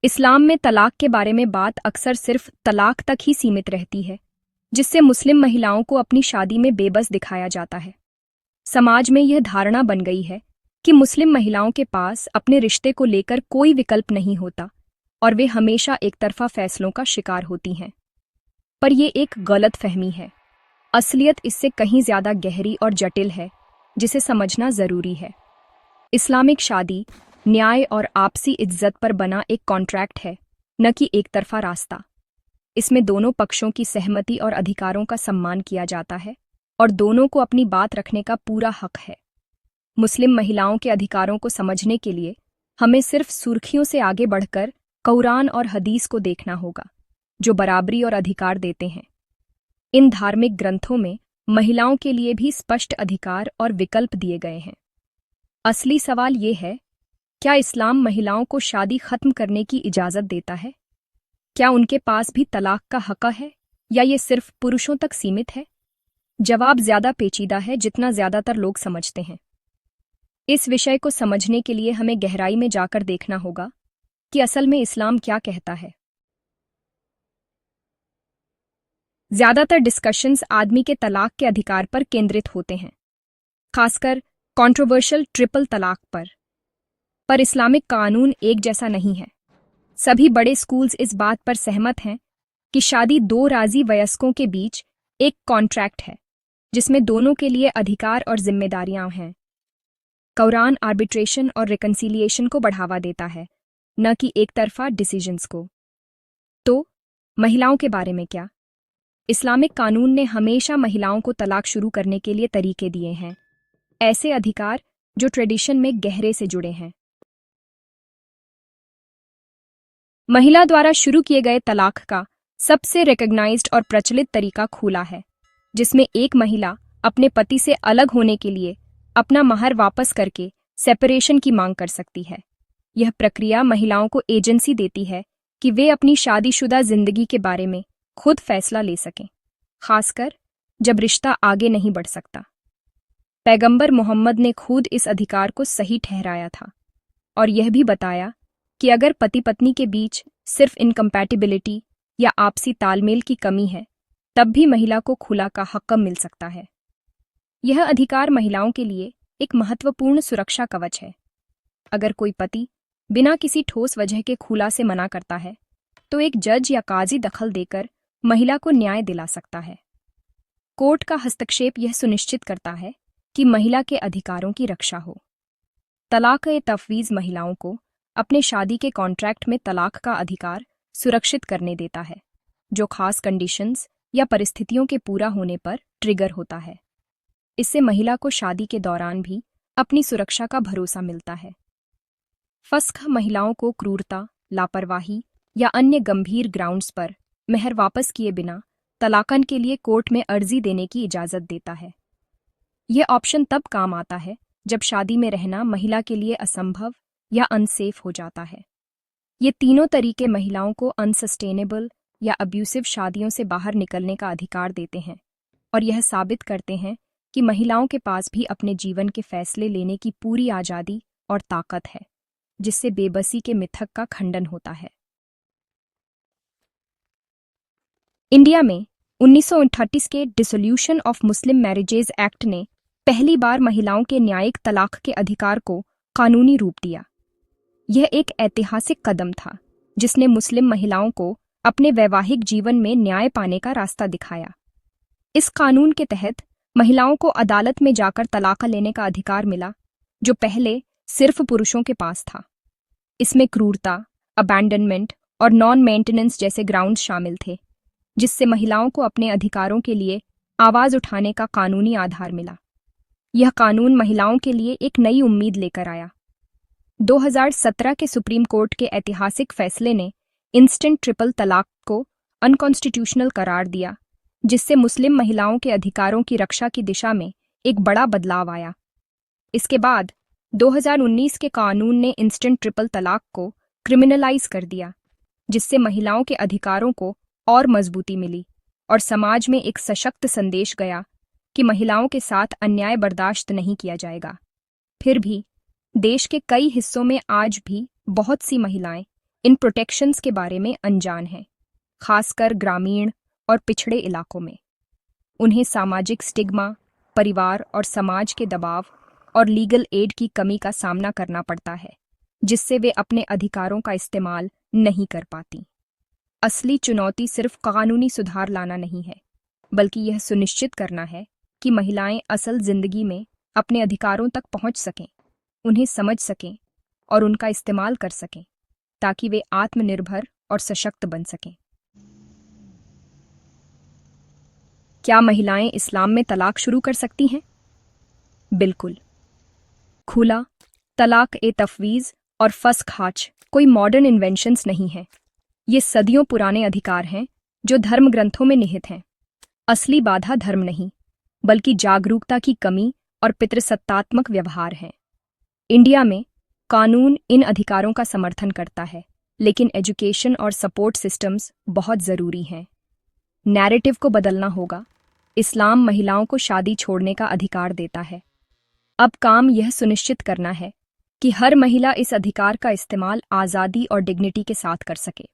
इस्लाम में तलाक के बारे में बात अक्सर सिर्फ तलाक तक ही सीमित रहती है, जिससे मुस्लिम महिलाओं को अपनी शादी में बेबस दिखाया जाता है। समाज में यह धारणा बन गई है कि मुस्लिम महिलाओं के पास अपने रिश्ते को लेकर कोई विकल्प नहीं होता और वे हमेशा एक तरफा फैसलों का शिकार होती हैं। पर यह एक गलत फहमी है। असलियत इससे कहीं ज्यादा गहरी और जटिल है, जिसे समझना जरूरी है। इस्लामिक शादी न्याय और आपसी इज्जत पर बना एक कॉन्ट्रैक्ट है, न कि एक तरफा रास्ता। इसमें दोनों पक्षों की सहमति और अधिकारों का सम्मान किया जाता है और दोनों को अपनी बात रखने का पूरा हक है। मुस्लिम महिलाओं के अधिकारों को समझने के लिए हमें सिर्फ सुर्खियों से आगे बढ़कर कुरान और हदीस को देखना होगा, जो बराबरी और अधिकार देते हैं। इन धार्मिक ग्रंथों में महिलाओं के लिए भी स्पष्ट अधिकार और विकल्प दिए गए हैं। असली सवाल ये है, क्या इस्लाम महिलाओं को शादी खत्म करने की इजाज़त देता है? क्या उनके पास भी तलाक का हक है या ये सिर्फ पुरुषों तक सीमित है? जवाब ज्यादा पेचीदा है जितना ज्यादातर लोग समझते हैं। इस विषय को समझने के लिए हमें गहराई में जाकर देखना होगा कि असल में इस्लाम क्या कहता है। ज्यादातर डिस्कशंस आदमी के तलाक के अधिकार पर केंद्रित होते हैं, खासकर कंट्रोवर्शियल ट्रिपल तलाक पर इस्लामिक कानून एक जैसा नहीं है। सभी बड़े स्कूल्स इस बात पर सहमत हैं कि शादी दो राजी वयस्कों के बीच एक कॉन्ट्रैक्ट है, जिसमें दोनों के लिए अधिकार और जिम्मेदारियां हैं। कुरान आर्बिट्रेशन और रिकंसिलिएशन को बढ़ावा देता है, न कि एक तरफा डिसीजंस को। तो महिलाओं के बारे में क्या? इस्लामिक कानून ने हमेशा महिलाओं को तलाक शुरू करने के लिए तरीके दिए हैं, ऐसे अधिकार जो ट्रेडिशन में गहरे से जुड़े हैं। महिला द्वारा शुरू किए गए तलाक का सबसे रिकॉग्नाइज्ड और प्रचलित तरीका खुला है, जिसमें एक महिला अपने पति से अलग होने के लिए अपना महर वापस करके सेपरेशन की मांग कर सकती है। यह प्रक्रिया महिलाओं को एजेंसी देती है कि वे अपनी शादीशुदा जिंदगी के बारे में खुद फैसला ले सकें, खासकर जब रिश्ता आगे नहीं बढ़ सकता। पैगंबर मोहम्मद ने खुद इस अधिकार को सही ठहराया था और यह भी बताया कि अगर पति पत्नी के बीच सिर्फ इनकम्पैटिबिलिटी या आपसी तालमेल की कमी है, तब भी महिला को खुला का हक मिल सकता है। यह अधिकार महिलाओं के लिए एक महत्वपूर्ण सुरक्षा कवच है। अगर कोई पति बिना किसी ठोस वजह के खुला से मना करता है, तो एक जज या काजी दखल देकर महिला को न्याय दिला सकता है। कोर्ट का हस्तक्षेप यह सुनिश्चित करता है कि महिला के अधिकारों की रक्षा हो। तलाक-ए-तफवीज़ महिलाओं को अपने शादी के कॉन्ट्रैक्ट में तलाक का अधिकार सुरक्षित करने देता है, जो खास कंडीशंस या परिस्थितियों के पूरा होने पर ट्रिगर होता है। इससे महिला को शादी के दौरान भी अपनी सुरक्षा का भरोसा मिलता है। फस्ख महिलाओं को क्रूरता, लापरवाही या अन्य गंभीर ग्राउंड्स पर महर वापस किए बिना तलाकन के लिए कोर्ट में अर्जी देने की इजाज़त देता है। यह ऑप्शन तब काम आता है जब शादी में रहना महिला के लिए असंभव या अनसेफ हो जाता है। ये तीनों तरीके महिलाओं को अनसस्टेनेबल या अब्यूसिव शादियों से बाहर निकलने का अधिकार देते हैं और यह साबित करते हैं कि महिलाओं के पास भी अपने जीवन के फैसले लेने की पूरी आज़ादी और ताकत है, जिससे बेबसी के मिथक का खंडन होता है। इंडिया में 1938 के dissolution of Muslim marriages act ने पहली बार महिलाओं के न्यायिक तलाक के अधिकार को कानूनी रूप दिया। यह एक ऐतिहासिक कदम था, जिसने मुस्लिम महिलाओं को अपने वैवाहिक जीवन में न्याय पाने का रास्ता दिखाया। इस कानून के तहत महिलाओं को अदालत में जाकर तलाक लेने का अधिकार मिला, जो पहले सिर्फ पुरुषों के पास था। इसमें क्रूरता, अबैंडनमेंट और नॉन मेंटेनेंस जैसे ग्राउंड्स शामिल थे, जिससे महिलाओं को अपने अधिकारों के लिए आवाज उठाने का कानूनी आधार मिला। यह कानून महिलाओं के लिए एक नई उम्मीद लेकर आया। 2017 के सुप्रीम कोर्ट के ऐतिहासिक फैसले ने इंस्टेंट ट्रिपल तलाक को अनकॉन्स्टिट्यूशनल करार दिया, जिससे मुस्लिम महिलाओं के अधिकारों की रक्षा की दिशा में एक बड़ा बदलाव आया। इसके बाद 2019 के कानून ने इंस्टेंट ट्रिपल तलाक को क्रिमिनलाइज कर दिया, जिससे महिलाओं के अधिकारों को और मजबूती मिली और समाज में एक सशक्त संदेश गया कि महिलाओं के साथ अन्याय बर्दाश्त नहीं किया जाएगा। फिर भी देश के कई हिस्सों में आज भी बहुत सी महिलाएं इन प्रोटेक्शंस के बारे में अनजान हैं, खासकर ग्रामीण और पिछड़े इलाकों में। उन्हें सामाजिक स्टिग्मा, परिवार और समाज के दबाव और लीगल एड की कमी का सामना करना पड़ता है, जिससे वे अपने अधिकारों का इस्तेमाल नहीं कर पाती। असली चुनौती सिर्फ कानूनी सुधार लाना नहीं है, बल्कि यह सुनिश्चित करना है कि महिलाएं असल जिंदगी में अपने अधिकारों तक पहुंच सकें, उन्हें समझ सकें और उनका इस्तेमाल कर सकें, ताकि वे आत्मनिर्भर और सशक्त बन सकें। क्या महिलाएं इस्लाम में तलाक शुरू कर सकती हैं? बिल्कुल। खुला तलाक ए तफवीज़ और फस्ख कोई मॉडर्न इन्वेंशंस नहीं है। ये सदियों पुराने अधिकार हैं जो धर्म ग्रंथों में निहित हैं। असली बाधा धर्म नहीं, बल्कि जागरूकता की कमी और पितृसत्तात्मक व्यवहार है। इंडिया में कानून इन अधिकारों का समर्थन करता है, लेकिन एजुकेशन और सपोर्ट सिस्टम्स बहुत ज़रूरी हैं। नैरेटिव को बदलना होगा। इस्लाम महिलाओं को शादी छोड़ने का अधिकार देता है। अब काम यह सुनिश्चित करना है कि हर महिला इस अधिकार का इस्तेमाल आज़ादी और डिग्निटी के साथ कर सके।